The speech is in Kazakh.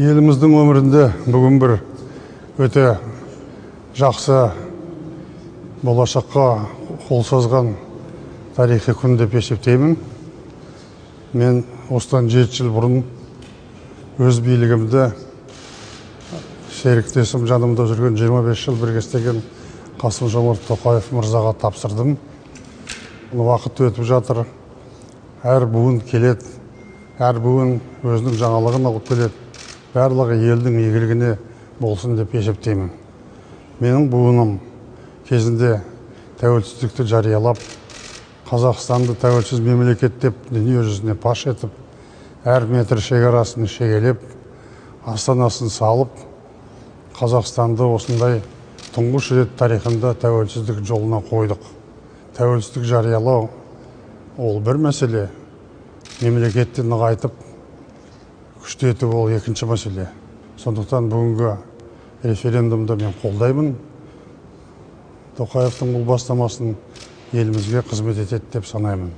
Еліміздің өмірінде бүгін бір өте жақсы болашаққа қол созған тарихи күн деп есептеймін. Мен осыдан 7 жыл бұрын өз билігімді серіктесім жанымда жүрген 25 жыл бірге істеген Қасым-Жомарт Тоқаев мырзаға тапсырдым. Уақыт өтіп жатыр. Әр буын келеді, әр буын өзінің жаңалығын алып келеді. Барлығы елдің игілігіне болсын деп есептеймін. Менің буыным кезінде тәуелсіздікті жариялап, Қазақстанды тәуелсіз мемлекет деп дүние жүзіне паш етіп, әр метр шекарасын шегелеп, астанасын салып, Қазақстанды осындай тұңғыш рет тарихында тәуелсіздік жолына қойдық. Тәуелсіздік жариялау ол бір мәселе, мемлекетті нығайтып, күштету ол екінші мәселе. Сондықтан бүгінгі референдумды мен қолдаймын. Тоқаевтың бұл бастамасын елімізге қызмет етеді деп санаймын.